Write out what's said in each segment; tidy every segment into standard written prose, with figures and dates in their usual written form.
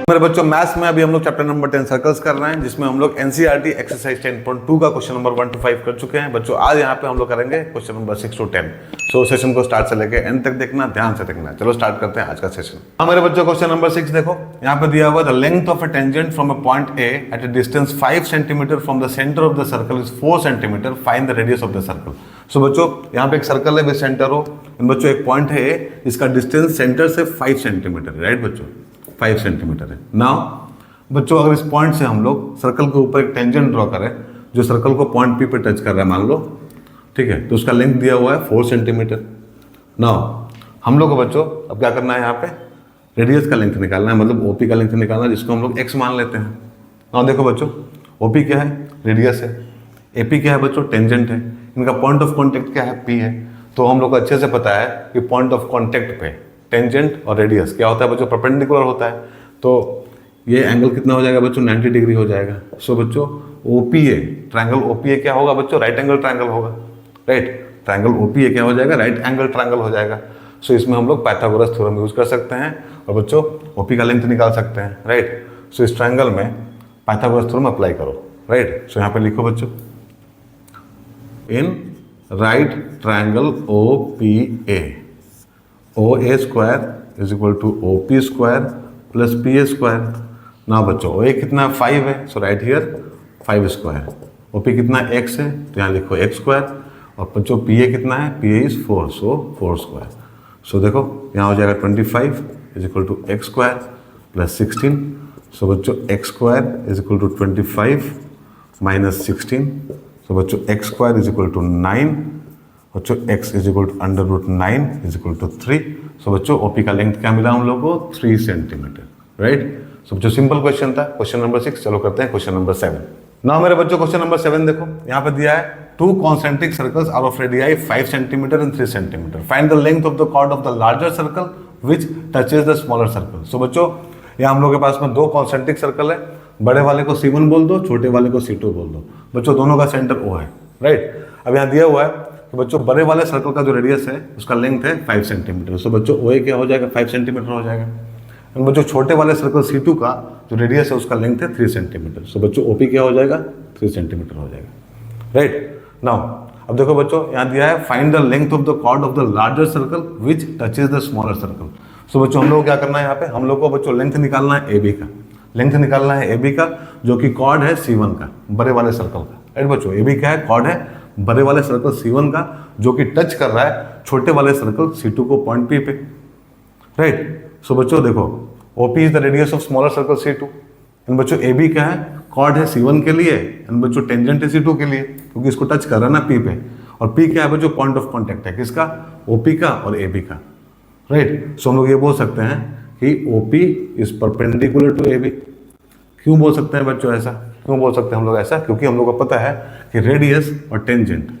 मेरे बच्चों मैथ्स में अभी हम लोग चैप्टर नंबर 10 सर्कल्स कर रहे हैं, जिसमें हम लोग एनसीईआरटी एक्सरसाइज 10.2 का क्वेश्चन नंबर 1 to 5 कर चुके हैं। बच्चों आज यहाँ पे हम लोग करेंगे question number 6 to 10। So session को स्टार्ट से लेके एंड तक देखना, ध्यान से देखना। चलो स्टार्ट करते हैं आज का सेशन। हाँ मेरे बच्चों क्वेश्चन नंबर 6 देखो, यहाँ पे दिया हुआ the length of a tangent from a point A at a distance 5 centimetre from the centre of the circle is 4 centimetre, find the radius of the circle. So बच्चों यहाँ पे एक सर्कल है विद सेंटर हो, बच्चों एक point है जिसका डिस्टेंस सेंटर से 5 सेंटीमीटर है, राइट बच्चों 5 सेंटीमीटर है। नाउ बच्चों अगर इस पॉइंट से हम लोग सर्कल के ऊपर एक टेंजेंट ड्रॉ करें जो सर्कल को पॉइंट पी पे टच कर रहा है मान लो, ठीक है, तो उसका लेंथ दिया हुआ है 4 सेंटीमीटर। नाउ हम लोग को बच्चों अब क्या करना है, यहाँ पे रेडियस का लेंथ निकालना है, मतलब ओपी का लेंथ निकालना है, जिसको हम लोग एक्स मान लेते हैं। नाउ देखो बच्चों ओपी क्या है, रेडियस है, एपी क्या है बच्चों, टेंजेंट है, इनका पॉइंट ऑफ कॉन्टेक्ट क्या है, पी है। तो हम लोग को अच्छे से पता है कि पॉइंट ऑफ कॉन्टेक्ट पे टेंजेंट और रेडियस क्या होता है बच्चों, परपेंडिकुलर होता है। तो ये एंगल कितना हो जाएगा बच्चों, 90 डिग्री हो जाएगा। सो बच्चों ओपीए, ट्रायंगल ओपीए क्या होगा बच्चों, राइट एंगल ट्रायंगल होगा, राइट। ट्रायंगल ओपीए क्या हो जाएगा, राइट एंगल ट्रायंगल हो जाएगा। सो इसमें हम लोग पाइथागोरस थ्योरम यूज कर सकते हैं और बच्चों ओपी का लेंथ निकाल सकते हैं, राइट। सो इस ट्रायंगल में पाइथागोरस थ्योरम अप्लाई करो, राइट। सो यहाँ पे लिखो बच्चों, in right triangle OPA, OA square is equal to OP square plus PA square. ना बच्चों OA कितना 5 है, so right here 5 square. OP कितना x है, तो यहाँ लिखो x स्क्वायर। और बच्चों PA कितना है, PA is 4, so 4 square. So देखो यहाँ हो जाएगा 25 is equal to x square plus 16। So बच्चों x square is equal to 25 minus 16। So बच्चों x square is equal to 9, बच्चों x is equal to under root 9 is equal to 3। So बच्चों OP का length क्या मिला हम लोग को, 3 सेंटीमीटर, राइट। सो बच्चों सिंपल क्वेश्चन था क्वेश्चन नंबर 6। चलो करते हैं क्वेश्चन नंबर 7। नाउ मेरे बच्चों क्वेश्चन नंबर 7 देखो, यहाँ पे दिया है 2 concentric circles are of radii 5 centimetre and 3 centimetre, find the length of the chord of the larger circle which touches the smaller circle. So बच्चों यहाँ हम लोग के पास में 2 कॉन्सेंट्रिक सर्कल है, बड़े वाले को C1 बोल दो, छोटे वाले को C2 बोल दो। बच्चों दोनों का सेंटर O है, राइट। अब यहाँ दिया हुआ है कि बच्चों बड़े वाले सर्कल का जो रेडियस है उसका लेंथ है 5 सेंटीमीटर। सो बच्चों OA क्या हो जाएगा, 5 सेंटीमीटर हो जाएगा। और बच्चों छोटे वाले सर्कल C2 का जो रेडियस है उसका लेंथ है 3 सेंटीमीटर। सो बच्चों OP क्या हो जाएगा, 3 सेंटीमीटर हो जाएगा, राइट। नाउ अब देखो बच्चों यहाँ दिया है find the length of the chord of the larger circle which touches the smaller circle. So बच्चों हम लोग क्या करना है, यहाँ पे हम लोग को बच्चों लेंथ निकालना है AB का, लेंथ निकालना है AB का जो कि कॉर्ड है C1 का, बड़े वाले सर्कल का, राइट बच्चों। AB क्या है, कॉर्ड है बड़े वाले सर्कल C1 का जो कि टच कर रहा है छोटे वाले सर्कल C2 को पॉइंट P पे, राइट। सो बच्चों देखो OP is the radius of smaller circle C2 and बच्चों AB क्या है, कॉर्ड है C1 के लिए एंड बच्चों टेंजेंट है C2 के लिए क्योंकि इसको टच कर रहा है ना P पे। और P क्या है बच्चों, पॉइंट ऑफ कॉन्टेक्ट है किसका, OP का और AB का, राइट। सो हम लोग ये बोल सकते हैं कि OP is perpendicular to AB। क्यों बोल सकते हैं बच्चों ऐसा, क्यों बोल सकते हैं हम लोग ऐसा, क्योंकि हम लोग को पता है कि रेडियस और टेंजेंट,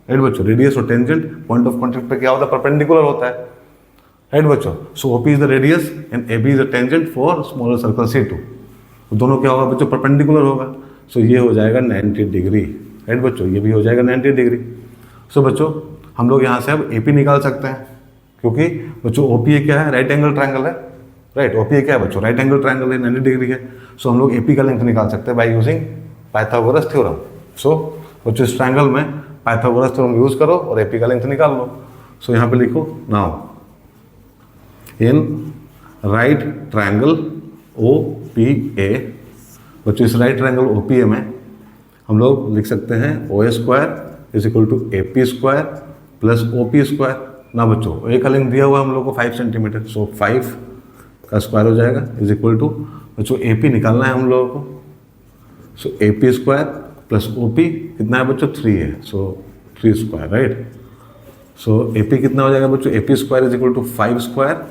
राइट बच्चों, रेडियस और टेंजेंट पॉइंट ऑफ कॉन्टेक्ट पे क्या होता है, परपेंडिकुलर होता है, राइट बच्चों। सो OP is the radius and AB is the tangent for smaller circle C2। तो दोनों क्या होगा बच्चों, परपेंडिकुलर होगा। सो ये हो जाएगा 90 डिग्री, राइट बच्चों, ये भी हो जाएगा 90 डिग्री। सो बच्चों हम लोग यहाँ से अब AP निकाल सकते हैं क्योंकि बच्चों OPA क्या है, राइट एंगल ट्रायंगल है, राइट। OPA क्या है बच्चों, राइट एंगल ट्रायंगल है, 90 डिग्री है। सो हम लोग AP का लेंथ निकाल सकते हैं बाय यूजिंग पाइथागोरस थ्योरम। सो बच्चों इस ट्रायंगल में पाइथागोरस थ्योरम यूज करो और AP का लेंथ निकाल लो। सो यहाँ पे लिखो, now in right triangle OPA, बच्चों इस राइट ट्रायंगल OPA में हम लोग लिख सकते हैं OA square is equal to AP square plus OP square. ना बच्चों OA का लेंथ दिया हुआ है हम लोग को 5 सेंटीमीटर, सो 5 का स्क्वायर हो जाएगा इज इक्वल टू बच्चों AP निकालना है हम लोगों को। So AP square plus OP कितना है बच्चों, 3 है, so 3 square, right. So AP कितना हो जाएगा बच्चों, AP square is equal to 5 square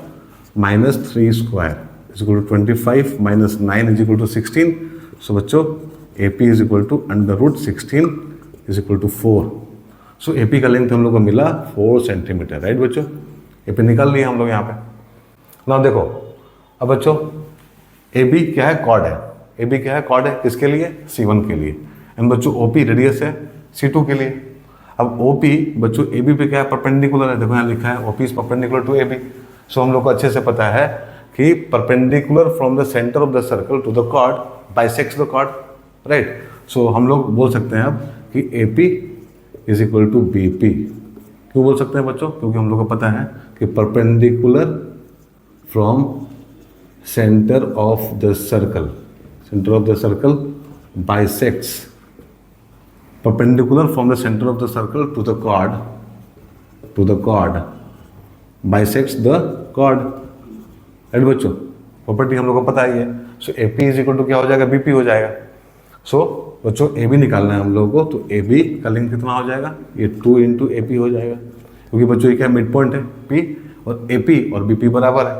minus 3 square is equal to 25 minus 9 is equal to 16। So बच्चों AP is equal to under root 16 is equal to 4। So AP का length हम लोग को मिला 4 सेंटीमीटर, राइट बच्चों। AP निकाल लिया हम लोग यहाँ पे। ना देखो अब बच्चों AB क्या है, कॉर्ड है, AB क्या है, कॉर्ड है किसके लिए, C1 के लिए एंड बच्चों OP रेडियस है C2 के लिए। अब OP बच्चों AB पे क्या है, परपेंडिकुलर है, देखो यहाँ लिखा है OP is perpendicular to AB। So हम लोग को अच्छे से पता है कि perpendicular from the centre of the circle to the chord bisects the chord, right. So हम लोग बोल सकते हैं अब कि AP is equal to BP। क्यों बोल सकते हैं बच्चों? क्योंकि हम लोग को पता है कि perpendicular from centre of the circle bisects, perpendicular from the centre of the circle to the chord bisects the chord, right बच्चों। प्रॉपर्टी हम लोग को पता ही है। So AP is equal to क्या हो जाएगा? BP हो जाएगा। सो बच्चों AB निकालना है हम लोगों को, तो AB का लिंक कितना हो जाएगा? ये 2 इंटू AP हो जाएगा, क्योंकि बच्चों ये क्या मिड पॉइंट है P, और AP और BP बराबर है।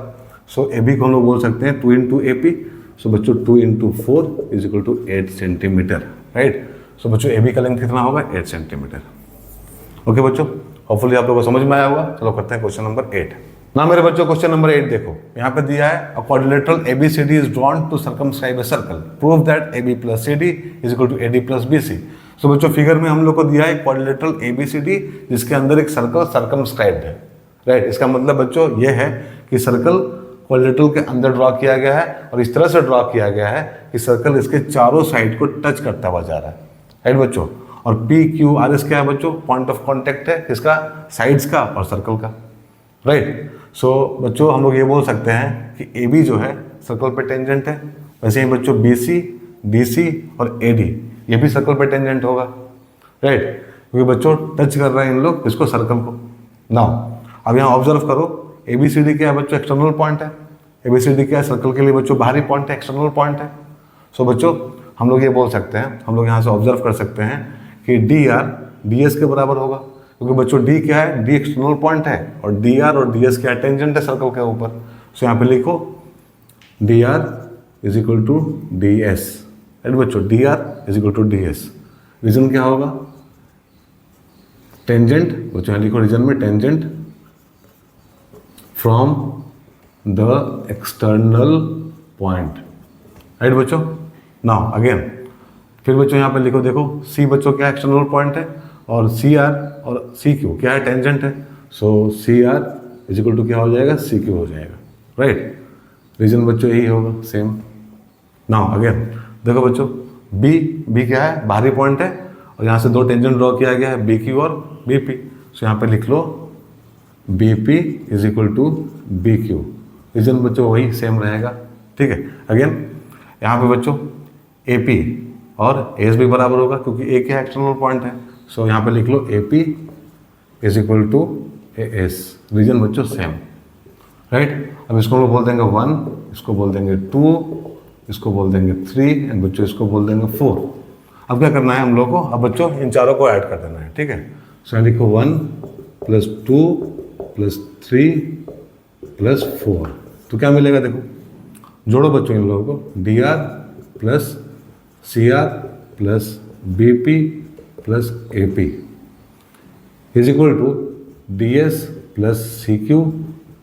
सो AB को हम लोग बोल सकते हैं 2 इंटू AP। सो बच्चों 2 into 4 is equal to 8 centimetre, right. So बच्चों AB का लेंथ कितना होगा? 8 सेंटीमीटर। ओके बच्चों, होपफुली आप लोगों को समझ में आया होगा। चलो करते हैं क्वेश्चन नंबर 8। ना मेरे बच्चों क्वेश्चन नंबर 8 देखो, यहाँ पे दिया है a quadrilateral ABCD is drawn to circumscribe a circle, prove that AB plus CD is equal to AD plus BC। So बच्चों फिगर में हम लोग को दिया है क्वाड्रिलेटरल ABCD जिसके अंदर एक सर्कल सर्कमस्क्राइब्ड है, राइट। इसका मतलब बच्चों ये है कि सर्कल क्वाड्रिलेटरल के अंदर ड्रॉ किया गया है और इस तरह से ड्रॉ किया गया है कि सर्कल इसके चारों साइड को टच करता हुआ जा रहा है, राइट बच्चों। और PQRS क्या है बच्चों? पॉइंट ऑफ कॉन्टेक्ट है किसका? साइड्स का और सर्कल का, राइट। सो बच्चों हम लोग ये बोल सकते हैं कि AB जो है सर्कल पे टेंजेंट है। वैसे ही बच्चों BC, DC और AD ये भी सर्कल पे टेंजेंट होगा, राइट, क्योंकि बच्चों टच कर रहे हैं इन लोग इसको, सर्कल को। नाउ अब यहाँ ऑब्जर्व करो, ABCD क्या है बच्चों? एक्सटर्नल पॉइंट है। ABCD क्या है? सर्कल के लिए बच्चों बाहरी पॉइंट है, एक्सटर्नल पॉइंट है। सो बच्चों हम लोग ये बोल सकते हैं, हम लोग यहाँ से ऑब्जर्व कर सकते हैं कि DR DS के बराबर होगा, क्योंकि बच्चों D क्या है? D एक्सटर्नल पॉइंट है और DR और DS क्या है? टेंजेंट है सर्कल के ऊपर। सो यहाँ पे लिखो DR is equal to DS, right बच्चों। DR is equal to DS। Reason क्या होगा? टेंजेंट, बच्चों यहाँ लिखो रीजन में tangent from the external point, right बच्चों। नाउ अगेन फिर बच्चों यहाँ पे लिखो, देखो C बच्चों क्या एक्सटर्नल पॉइंट है और CR और CQ क्या है? टेंजेंट है। सो CR इज इक्वल टू क्या हो जाएगा? CQ हो जाएगा, राइट। रीजन बच्चों यही होगा सेम। नाउ अगेन देखो बच्चों B क्या है? बाहरी पॉइंट है और यहाँ से दो टेंजेंट ड्रॉ किया गया है BQ और BP। सो यहाँ पे लिख लो BP is equal to BQ। Reason बच्चों वही सेम रहेगा, ठीक है। अगेन यहाँ पे बच्चों AP और AS भी बराबर होगा, क्योंकि A क्या एक्सटर्नल पॉइंट है। सो यहाँ पे लिख लो AP is equal to AS। Reason बच्चों सेम, राइट। अब इसको हम लोग बोल देंगे 1, इसको बोल देंगे 2, इसको बोल देंगे 3 एंड बच्चों इसको बोल देंगे 4। अब क्या करना है हम लोग को? अब बच्चों इन चारों को ऐड कर देना है, ठीक है। सो यहाँ लिखो 1 + 2 + 3 + 4। तो क्या मिलेगा? देखो जोड़ो बच्चों इन लोगों को, DR + CR + BP + AP is equal to DS + CQ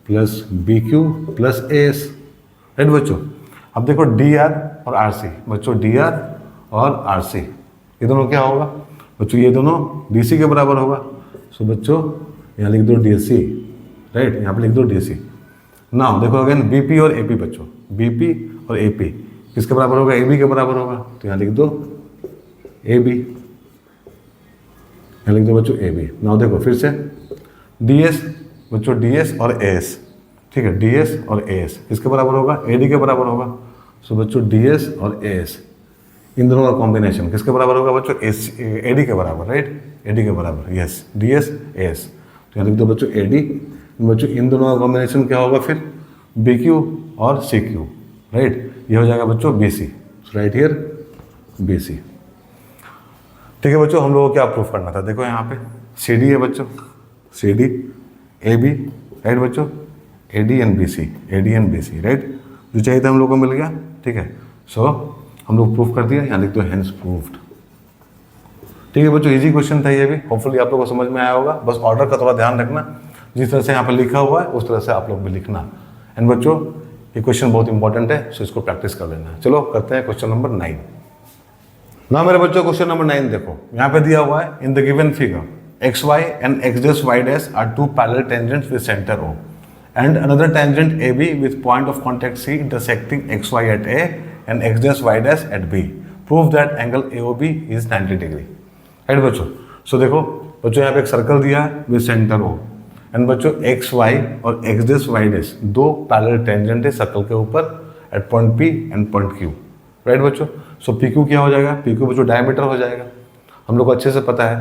+ BQ + AS, right बच्चों। अब देखो DR और RC, बच्चों DR और RC ये दोनों क्या होगा? बच्चों ये दोनों DC के बराबर होगा। सो बच्चों यहाँ लिख दो DC, राइट, यहाँ पे लिख दो DC। नाउ देखो अगेन BP और AP बच्चों, BP और AP किसके बराबर होगा? AB के बराबर होगा। तो यहाँ लिख दो AB, यहाँ लिख दो बच्चों AB। नाउ देखो फिर से DS बच्चों, DS और AS, ठीक है, DS और AS किसके बराबर होगा? AD के बराबर होगा। सो बच्चों DS और AS इन दोनों का कॉम्बिनेशन किसके बराबर होगा बच्चों? AD के बराबर, राइट, AD के बराबर, यस, DS AS। तो यहाँ लिख दो बच्चों AD। बच्चों इन दोनों का कॉम्बिनेशन क्या होगा फिर? BQ और CQ, राइट, ये हो जाएगा बच्चों BC। राइट हियर BC, ठीक है बच्चों। हम लोगों को क्या प्रूफ करना था? देखो यहाँ पे CD है बच्चों, CD AB, राइट बच्चों, AD and BC, AD and BC, right. जो चाहिए था हम लोग को मिल गया, ठीक है। सो हम लोग प्रूफ कर दिया, यहाँ लिख दो हेंस प्रूव्ड, ठीक है बच्चों। इजी क्वेश्चन था ये भी, होपफुली आप लोगों को समझ में आया होगा। बस ऑर्डर का थोड़ा ध्यान रखना, जिस तरह से यहाँ पे लिखा हुआ है उस तरह से आप लोग भी लिखना। एंड बच्चों ये क्वेश्चन बहुत इंपॉर्टेंट है, सो इसको प्रैक्टिस कर लेना। चलो करते हैं क्वेश्चन नंबर 9। ना मेरे बच्चों क्वेश्चन नंबर 9 देखो, यहाँ पे दिया हुआ है in the given figure XY and X' Y' are two parallel tangents with center O and another tangent A B with point of contact C intersecting X Y at A and X dash Y dash at B, prove that angle A O B is 90 degree. Right बच्चों, so देखो बच्चों यहाँ पे एक circle दिया है with centre O, and बच्चों X Y और एक्स डैश वाई डैश दो पैरेलल टेंजेंट है सर्कल के ऊपर at point P and point Q. Right बच्चों, सो पी क्यू क्या हो जाएगा, पी क्यू बच्चों डायमीटर हो जाएगा। हम लोग को अच्छे से पता है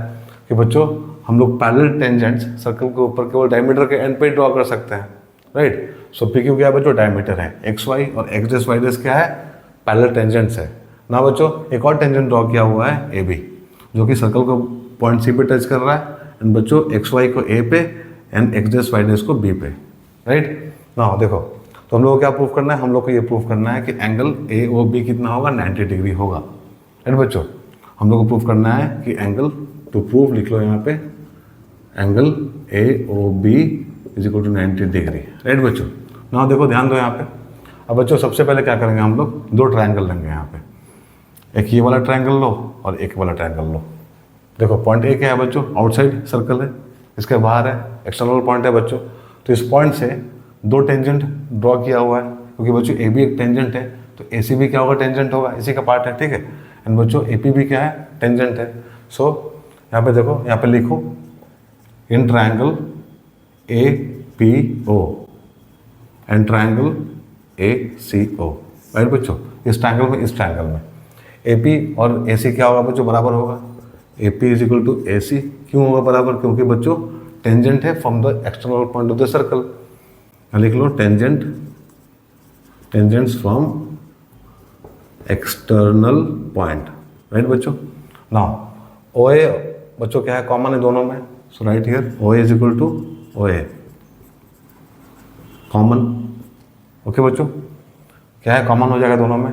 कि बच्चों हम लोग पैरेलल टेंजेंट्स सर्कल के ऊपर केवल डायमीटर के एंड पे ड्रॉ कर सकते हैं। राइट, सो पी क्यू क्या है बच्चों, डायमीटर है। एक्स वाई और एक्स डैश वाई डैश क्या है, पैरेलल टेंजेंट्स है ना बच्चों। एक और टेंजेंट ड्रॉ किया हुआ है ए बी, जो कि सर्कल को पॉइंट सी पे टच कर रहा है, एंड बच्चों एक्स वाई को ए पे and X dash Y dash को बी पे। राइट ना, देखो तो हम लोग को क्या प्रूफ करना है, हम लोग को ये प्रूफ करना है कि एंगल ए ओ बी कितना होगा, 90 डिग्री होगा। राइट बच्चों, हम लोग को प्रूफ करना है कि एंगल, टू प्रूफ लिख लो यहाँ पे, angle A O B is equal to 90 degree. Right बच्चों, ना देखो ध्यान दो यहाँ पे। अब बच्चों सबसे पहले क्या करेंगे, हम लोग दो ट्रायंगल लेंगे यहाँ पे, एक ये वाला ट्रायंगल लो और एक वाला ट्रायंगल लो। देखो पॉइंट ए क्या है बच्चों, आउटसाइड सर्कल है, इसके बाहर है, एक्सटर्नल पॉइंट है बच्चों। तो इस पॉइंट से दो टेंजेंट ड्रॉ किया हुआ है, क्योंकि बच्चों ए बी एक टेंजेंट है, तो ए सी भी क्या होगा, टेंजेंट होगा, इसी का पार्ट है। ठीक है, एंड बच्चों ए पी भी क्या है, टेंजेंट है। सो यहाँ पे देखो, यहाँ पे लिखो in triangle A P O and triangle A C O. Right बच्चों, इस ट्रायंगल में, इस ट्रायंगल में ए पी और ए सी क्या होगा बच्चों, बराबर होगा। A P is equal to A C, क्यों होगा बराबर, क्योंकि बच्चों टेंजेंट है from the external point of the circle. लिख लो tangent, tangents from external point. Right बच्चों, नाउ ओ ए बच्चों क्या है, कॉमन है दोनों में। So right here O A is equal to O A, common. Okay बच्चों, क्या है, कॉमन हो जाएगा दोनों में।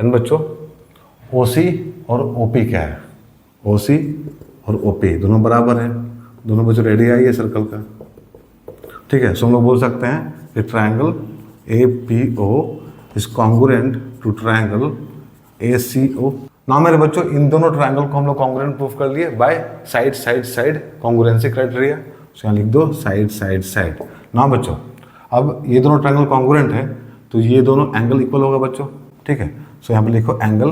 एंड बच्चों ओ सी और ओ पी क्या है, ओ सी और ओ पी दोनों बराबर है, दोनों बच्चों रेडियाई है सर्कल का। ठीक है, सो हम लोग बोल सकते हैं कि triangle A P O is congruent to triangle A C O. ना मेरे बच्चों इन दोनों ट्रायंगल को हम लोग कॉन्ग्रुएंट प्रूफ कर लिए by side side side congruency criteria. So यहाँ लिख दो साइड साइड साइड। ना बच्चों अब ये दोनों ट्रायंगल कॉन्ग्रुएंट है, तो ये दोनों एंगल इक्वल होगा बच्चों। ठीक है, सो यहाँ पे लिखो angle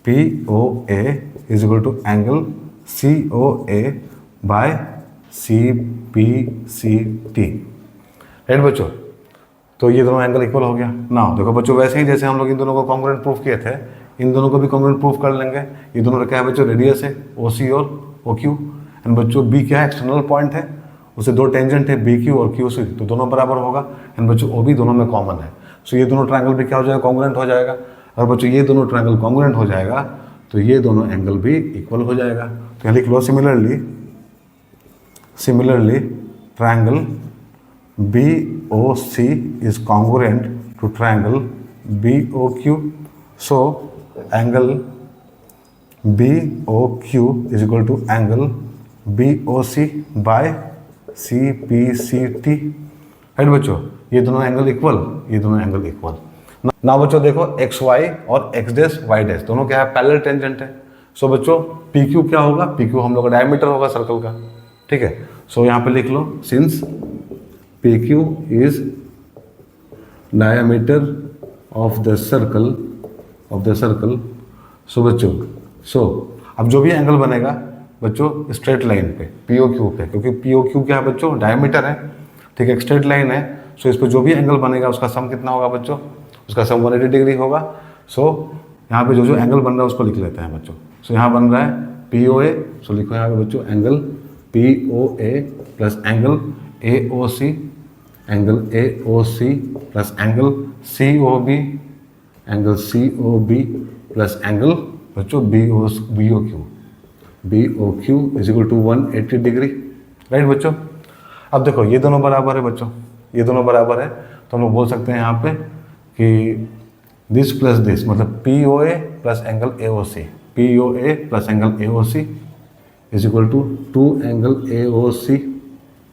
P O A is equal to angle C O A by C P C T. Right बच्चों, तो ये दोनों एंगल इक्वल हो गया ना। देखो बच्चों वैसे ही जैसे हम लोग इन दोनों को कॉन्ग्रुएंट प्रूफ किए थे, इन दोनों को भी कॉन्ग्रुएंट प्रूफ कर लेंगे। ये दोनों क्या है बच्चों, रेडियस है ओ सी और ओ क्यू, एंड बच्चों बी क्या है, एक्सटर्नल पॉइंट है, उसे दो टेंजेंट है बी क्यू और क्यू सी, तो दोनों बराबर होगा। एंड बच्चों ओ भी दोनं में कॉमन है, सो ये दोनों ट्रायंगल भी क्या हो जाएगा, कॉन्ग्रुएंट हो जाएगा। और बच्चों ये दोनों ट्रायंगल कॉन्ग्रुएंट हो जाएगा तो ये दोनों एंगल भी इक्वल हो जाएगा। तो यहाँ लिख लो similarly triangle B O C is congruent to triangle B O Q. So angle B O Q is equal to angle B O C by C P C T. Right बच्चों, ये दोनों angle equal, ये दोनों angle equal. ना बच्चों देखो x Y और X dash Y dash दोनों क्या है, पैरेलल टेंजेंट है। सो बच्चों पी क्यू क्या होगा, पी क्यू हम लोग का डायमीटर होगा सर्कल का। ठीक है, सो यहाँ पे लिख लो since P Q is diameter of the circle. So बच्चों अब जो भी एंगल बनेगा बच्चों स्ट्रेट लाइन पे पी ओ क्यू पे, क्योंकि पी ओ क्यू क्या है बच्चों, डायमीटर है। ठीक है, एक स्ट्रेट लाइन है, सो इस पर जो भी एंगल बनेगा उसका सम कितना होगा बच्चों, उसका सम 180 डिग्री होगा। सो यहाँ पे जो एंगल बन रहा है उसको लिख लेते हैं बच्चों। सो यहाँ बन रहा है पी ओ ए, सो लिखो यहाँ पे बच्चों angle P O A plus angle A O C, angle A O C plus angle C O B, angle C O B plus angle बच्चों B O Q is equal to 180 degree. Right बच्चों, अब देखो ये दोनों बराबर है बच्चों, ये दोनों बराबर है, तो हम लोग बोल सकते हैं यहाँ पे कि दिस प्लस दिस मतलब P O A plus angle A O C, P O A plus angle A O C is equal to 2 angle A O C.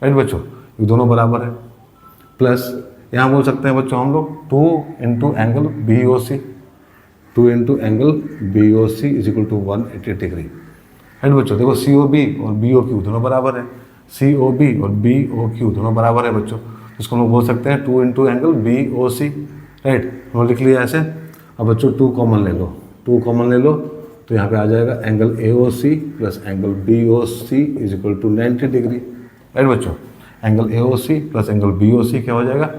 Right बच्चों, ये दोनों बराबर है। प्लस यहाँ बोल सकते हैं बच्चों हम लोग 2 into angle B O C, 2 into angle B O C is equal to 180 degree. Right बच्चों, देखो सी ओ बी और बी ओ क्यू दोनों बराबर है, सी ओ बी और बी ओ क्यू दोनों बराबर है बच्चों। इसको हम लोग बोल सकते हैं 2 इंटू एंगल BOC, राइट। हम लिख लिया ऐसे। अब बच्चों 2 कॉमन ले लो, 2 कॉमन ले लो तो यहाँ पे आ जाएगा angle AOC plus angle BOC is equal to 90 degree, right बच्चों। Angle AOC plus angle BOC क्या हो जाएगा,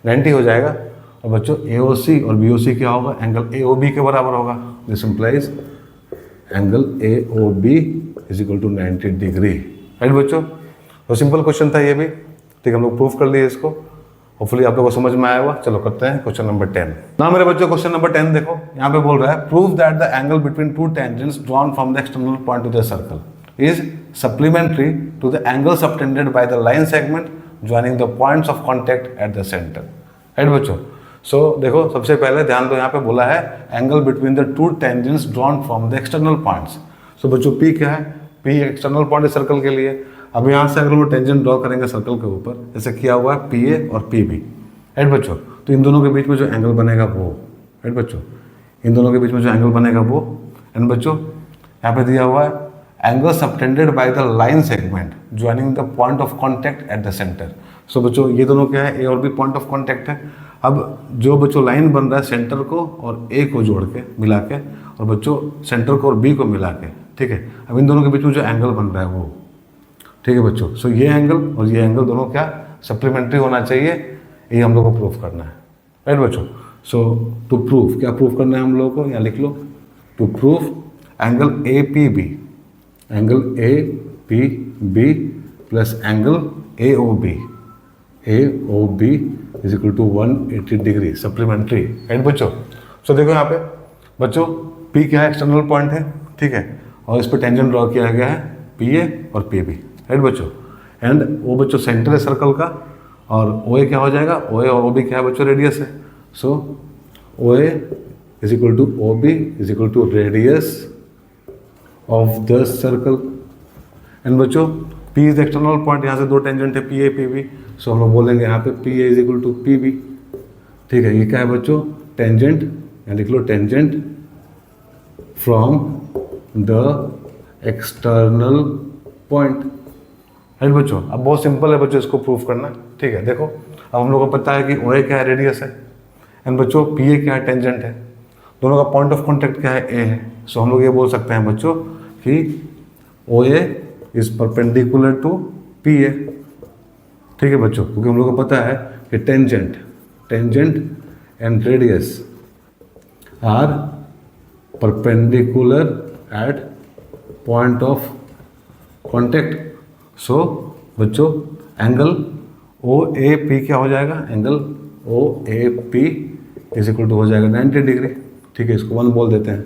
90 हो जाएगा। और बच्चों AOC और BOC क्या होगा, एंगल AOB के बराबर होगा। This implies angle AOB is equal to 90 degree, right बच्चों। तो सिंपल क्वेश्चन था ये भी, ठीक है। हम लोग प्रूफ कर लिए इसको, होपफुली आप लोगों को समझ में आया होगा। चलो करते हैं क्वेश्चन नंबर 10। ना मेरे बच्चों क्वेश्चन नंबर 10 देखो, यहाँ पे बोल रहा है prove that the angle between two tangents drawn from the external point of the circle is supplementary to the angle subtended by the line segment joining the points of contact at the centre, right बच्चों। So देखो सबसे पहले ध्यान दो, यहाँ पे बोला है angle between the two tangents drawn from the external points. So बच्चों P क्या है, P एक्सटर्नल पॉइंट है सर्कल के लिए। अब यहाँ से अगर वो टेंजेंट ड्रॉ करेंगे सर्कल के ऊपर, जैसे किया हुआ है PA और PB, राइट बच्चों। तो इन दोनों के बीच में जो एंगल बनेगा वो, राइट बच्चों, इन दोनों के बीच में जो एंगल बनेगा वो। एंड बच्चों यहाँ पे दिया हुआ है angle subtended by the line segment joining the point of contact at the centre. So बच्चों ये दोनों क्या है, A और B पॉइंट ऑफ कॉन्टैक्ट है। अब जो बच्चों लाइन बन रहा है सेंटर को और A को जोड़ के मिला के, और बच्चों सेंटर को और B को मिला के, ठीक है। अब इन दोनों के बीच में जो एंगल बन रहा है वो, ठीक है बच्चों। सो ये एंगल और ये एंगल दोनों क्या सप्लीमेंट्री होना चाहिए, ये हम लोग को प्रूफ करना है, राइट बच्चों। सो टू प्रूफ, क्या प्रूफ करना है हम लोगों को, यहाँ लिख लो। To proof angle APB, angle APB plus angle AOB is equal to 180 degree supplementary, right बच्चों। सो देखो यहाँ पे बच्चों P क्या है, एक्सटर्नल पॉइंट है, ठीक है। और इस पर टेंजेंट ड्रॉ किया गया है PA और PB, राइट बच्चों। एंड वो बच्चों सेंटर है सर्कल का, और OA क्या हो जाएगा, OA और OB क्या है बच्चों, रेडियस है। So OA is equal to OB is equal to radius of the circle. And बच्चों P इज एक्सटर्नल पॉइंट, यहाँ से दो टेंजेंट है PA PB। सो हम लोग बोलेंगे यहाँ पे PA is equal to PB, ठीक है। ये क्या है बच्चों, टेंजेंट, यहाँ लिख लो tangent from the external point, right बच्चों। अब बहुत सिंपल है बच्चों इसको प्रूफ करना, ठीक है। देखो अब हम लोग को पता है कि OA क्या है, रेडियस है। एंड बच्चों PA क्या है, टेंजेंट है। दोनों का पॉइंट ऑफ कॉन्टैक्ट क्या है, A है। सो हम लोग ये बोल सकते हैं बच्चों कि OA is perpendicular to PA, ठीक है बच्चों। क्योंकि हम लोग को पता है कि tangent and radius are perpendicular at point of contact. So बच्चों एंगल OAP क्या हो जाएगा, angle OAP is equal to हो जाएगा 90 डिग्री, ठीक है। इसको 1 बोल देते हैं,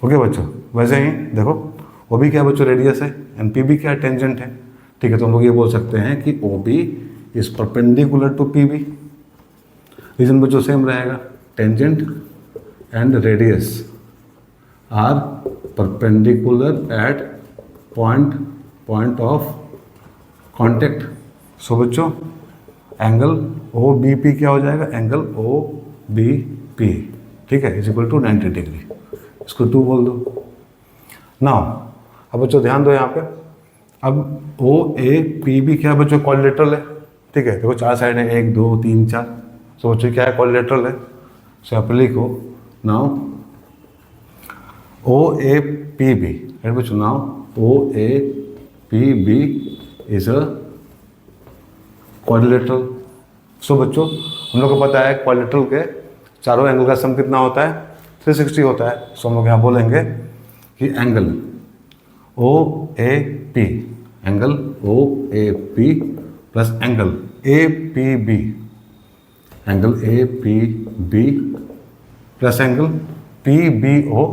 ओके बच्चों। वैसे ही देखो OB क्या है बच्चों, रेडियस है। एंड PB क्या है, टेंजेंट है, ठीक है। तो हम लोग ये बोल सकते हैं कि OB is perpendicular to PB। Reason बच्चों सेम रहेगा, tangent and radius are perpendicular at point of contact. So बच्चों एंगल OBP क्या हो जाएगा, एंगल OBP, ठीक है, इज इक्वल टू 90 डिग्री। इसको 2 बोल दो। नाउ अब बच्चों ध्यान दो यहाँ पे, अब OAPB क्या है बच्चों, क्वाड्रिलेटरल है, ठीक है। देखो 4 साइड है, 1 2 3 4। सो बच्चों क्या है, क्वाड्रिलेटरल है। सो यहाँ पे लिखो नाउ OAPB, राइट बच्चों। Now OAPB is a quadrilateral. So बच्चों हम लोग को पता है क्वाड्रिलेटरल के चारों एंगल का सम कितना होता है, 360 होता है। सो हम लोग यहाँ बोलेंगे कि angle OAP, angle OAP plus angle APB, angle APB plus angle PBO,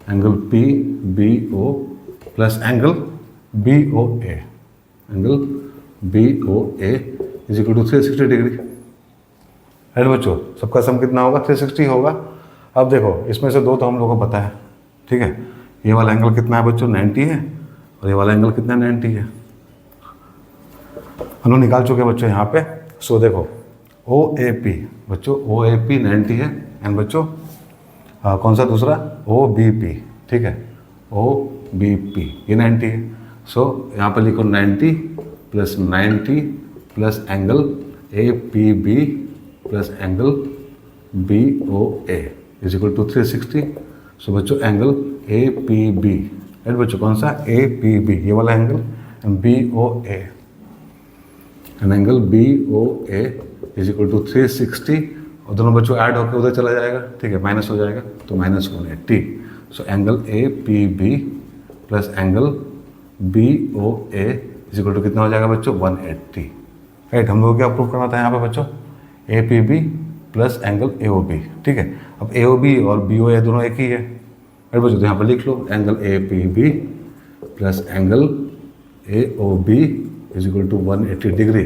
angle PBO plus angle BOA, angle BOA is equal to 360 degree, right बच्चों। सबका सम कितना होगा, 360 होगा। अब देखो इसमें से 2 तो हम लोगों को पता है, ठीक है। ये वाला एंगल कितना है बच्चों, 90 है, और ये वाला एंगल कितना 90 है, हम लोग निकाल चुके हैं बच्चों यहाँ पे। सो देखो OAP बच्चों, OAP 90 है। एंड बच्चों कौन सा दूसरा, OBP, ठीक है, OBP ये 90 है। सो यहाँ पे लिखो 90 plus 90 plus angle A P B plus angle B O A is equal to 360। So बच्चों angle A P B, right बच्चों, कौन सा ए पी बी, ये वाला angle, and B O A, and angle B O A is equal to 360, और दोनों बच्चों add होकर उधर चला जाएगा, ठीक है, माइनस हो जाएगा तो minus 180। So angle A P B plus angle B O A is equal to कितना हो जाएगा बच्चों 180, राइट। हम लोग क्या प्रूव करना था यहाँ पे बच्चों, A P B plus angle A O B, ठीक है। अब ए ओ बी और बी ओ ए दोनों एक ही है, राइट बच्चों, तो यहाँ पर लिख लो angle A P B plus angle A O B is equal to 180 degree,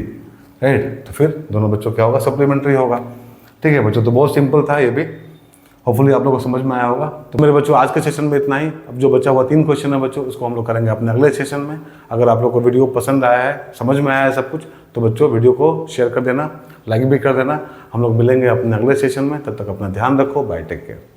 right. तो फिर दोनों बच्चों क्या होगा, सप्लीमेंट्री होगा, ठीक है बच्चों। तो बहुत सिंपल था ये भी, होपफुली आप लोगों को समझ में आया होगा। तो मेरे बच्चों आज के सेशन में इतना ही। अब जो बचा हुआ 3 क्वेश्चन है बच्चों, उसको हम लोग करेंगे अपने अगले सेशन में। अगर आप लोग को वीडियो पसंद आया है, समझ में आया है सब कुछ, तो बच्चों वीडियो को शेयर कर देना, लाइक भी कर देना। हम लोग मिलेंगे अपने अगले सेशन में, तब तक अपना ध्यान रखो, बाय, टेक केयर।